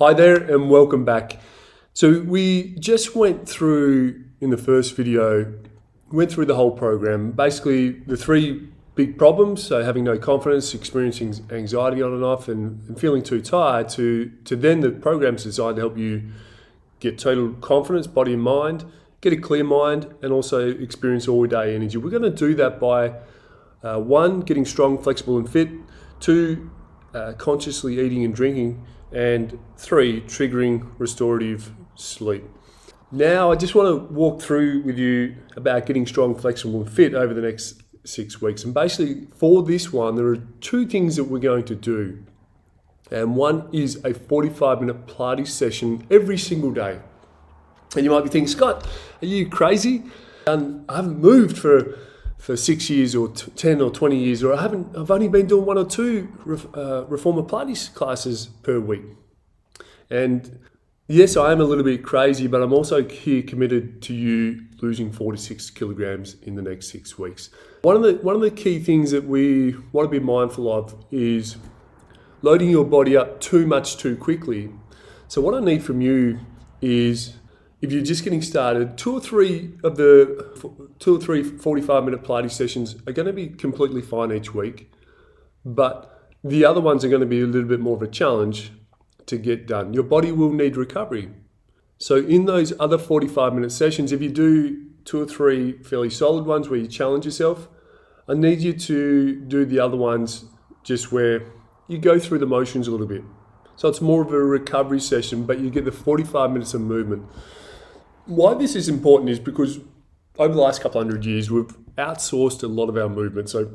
Hi there and welcome back. So we just went through, in the first video, the whole program. Basically the three big problems, so having no confidence, experiencing anxiety on and off, and feeling too tired, to then the program's designed to help you get total confidence, body and mind, get a clear mind, and also experience all day energy. We're going to do that by one, getting strong, flexible and fit, two, consciously eating and drinking, and three, triggering restorative sleep. Now, I just want to walk through with you about getting strong, flexible and fit over the next 6 weeks. And basically for this one, there are two things that we're going to do. And one is a 45-minute Pilates session every single day. And you might be thinking, Scott, are you crazy? I haven't moved for 6 years or 10 or 20 years, or I've only been doing one or two Reformer Pilates classes per week. And yes, I am a little bit crazy, but I'm also here committed to you losing 4 to 6 kilograms in the next 6 weeks. One of the key things that we want to be mindful of is loading your body up too much too quickly. So what I need from you is, if you're just getting started, two or three 45-minute Pilates sessions are going to be completely fine each week, but the other ones are going to be a little bit more of a challenge to get done. Your body will need recovery. So in those other 45-minute sessions, if you do 2 or 3 fairly solid ones where you challenge yourself, I need you to do the other ones just where you go through the motions a little bit. So it's more of a recovery session, but you get the 45 minutes of movement. Why this is important is because over the last couple hundred years, we've outsourced a lot of our movement. So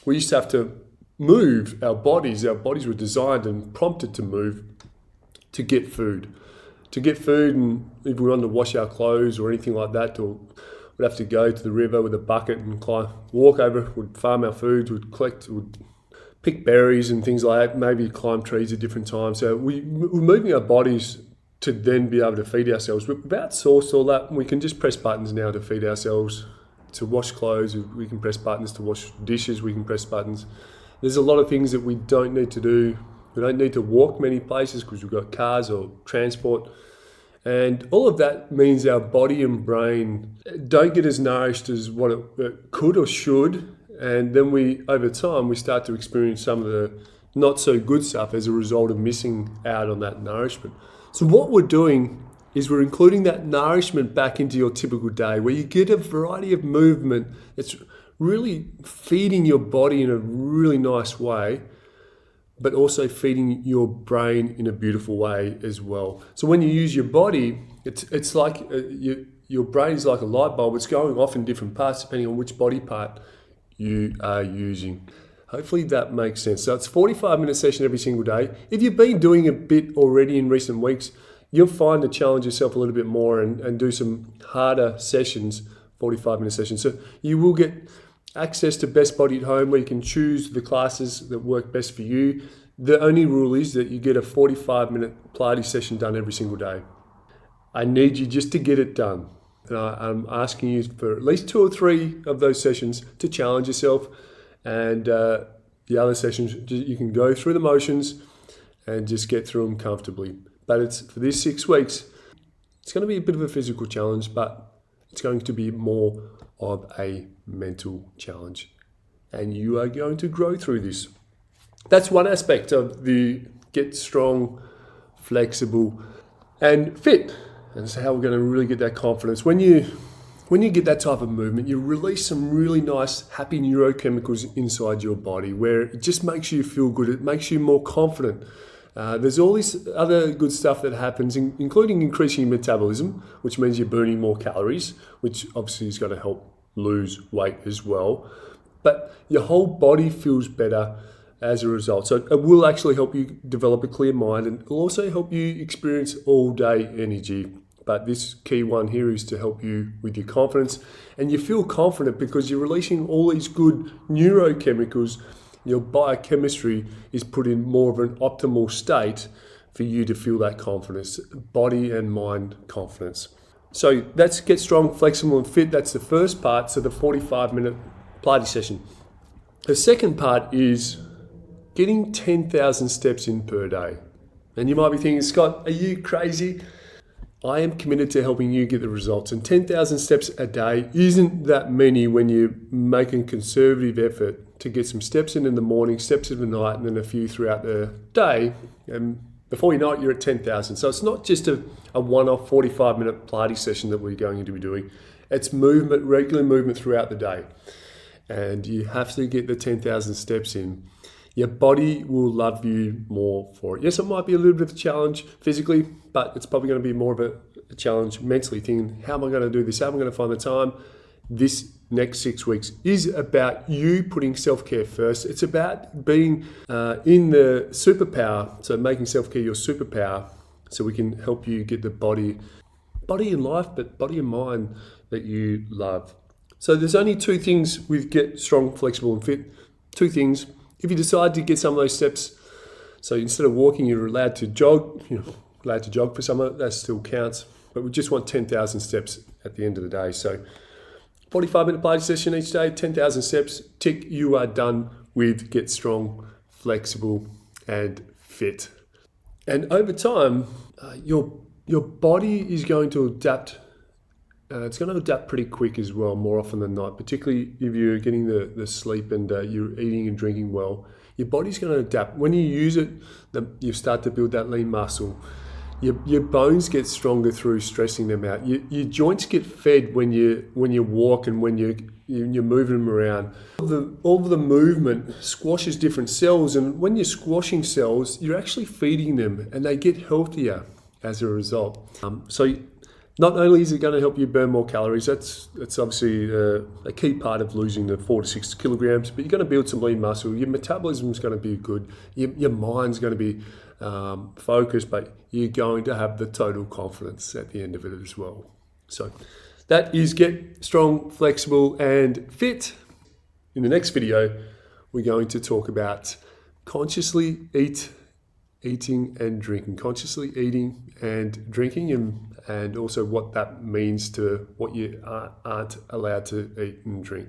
we used to have to move our bodies. Our bodies were designed and prompted to move to get food. And if we wanted to wash our clothes or anything like that, we'd have to go to the river with a bucket and walk over, we'd farm our food, we'd pick berries and things like that, maybe climb trees at different times. So we're moving our bodies to then be able to feed ourselves. We've outsourced all that. We can just press buttons now to feed ourselves, to wash clothes. We can press buttons to wash dishes. We can press buttons. There's a lot of things that we don't need to do. We don't need to walk many places because we've got cars or transport. And all of that means our body and brain don't get as nourished as what it could or should. And then over time, we start to experience some of the not so good stuff as a result of missing out on that nourishment. So what we're doing is we're including that nourishment back into your typical day, where you get a variety of movement that's really feeding your body in a really nice way, but also feeding your brain in a beautiful way as well. So when you use your body, it's like your brain's like a light bulb. It's going off in different parts depending on which body part you are using. Hopefully that makes sense. So it's a 45-minute session every single day. If you've been doing a bit already in recent weeks, you'll find to challenge yourself a little bit more and do some harder sessions, 45-minute sessions. So you will get access to Best Body at Home, where you can choose the classes that work best for you. The only rule is that you get a 45-minute Pilates session done every single day. I need you just to get it done. And I'm asking you for at least 2 or 3 of those sessions to challenge yourself. And the other sessions, you can go through the motions and just get through them comfortably. But it's for these 6 weeks, it's going to be a bit of a physical challenge, but it's going to be more of a mental challenge. And you are going to grow through this. That's one aspect of the get strong, flexible, and fit. And that's how we're going to really get that confidence. When you get that type of movement, you release some really nice, happy neurochemicals inside your body, where it just makes you feel good. It makes you more confident. There's all this other good stuff that happens, including increasing your metabolism, which means you're burning more calories, which obviously is going to help lose weight as well. But your whole body feels better as a result. So it will actually help you develop a clear mind, and it'll also help you experience all-day energy. But this key one here is to help you with your confidence. And you feel confident because you're releasing all these good neurochemicals. Your biochemistry is put in more of an optimal state for you to feel that confidence, body and mind confidence. So that's get strong, flexible and fit. That's the first part. So the 45-minute Pilates session. The second part is getting 10,000 steps in per day. And you might be thinking, Scott, are you crazy? I am committed to helping you get the results. And 10,000 steps a day isn't that many when you're making conservative effort to get some steps in the morning, steps in the night, and then a few throughout the day. And before you know it, you're at 10,000. So it's not just a one-off 45-minute Pilates session that we're going to be doing. It's movement, regular movement throughout the day. And you have to get the 10,000 steps in. Your body will love you more for it. Yes, it might be a little bit of a challenge physically, but it's probably going to be more of a challenge mentally, thinking, how am I going to do this? How am I going to find the time? This next 6 weeks is about you putting self-care first. It's about being in the superpower, so making self-care your superpower, so we can help you get the body in life, but body and mind that you love. So there's only two things with Get Strong, Flexible and Fit. Two things. If you decide to get some of those steps, so instead of walking, you're allowed to jog. Allowed to jog for some of it, that still counts. But we just want 10,000 steps at the end of the day. So 45-minute Pilates session each day, 10,000 steps, tick, you are done with Get Strong, Flexible and Fit. And over time, your body is going to adapt. It's going to adapt pretty quick as well, more often than not, particularly if you're getting the sleep and you're eating and drinking well. Your body's going to adapt. When you use it, you start to build that lean muscle. Your bones get stronger through stressing them out. Your joints get fed when you walk and when you're moving them around. All the movement squashes different cells, and when you're squashing cells, you're actually feeding them, and they get healthier as a result. So not only is it going to help you burn more calories, that's obviously a key part of losing the 4 to 6 kilograms, but you're going to build some lean muscle. Your metabolism is going to be good. Your mind's going to be focused, but you're going to have the total confidence at the end of it as well. So that is Get Strong, Flexible and Fit. In the next video, we're going to talk about consciously eating and drinking, consciously eating and drinking, and also what that means to what you aren't allowed to eat and drink.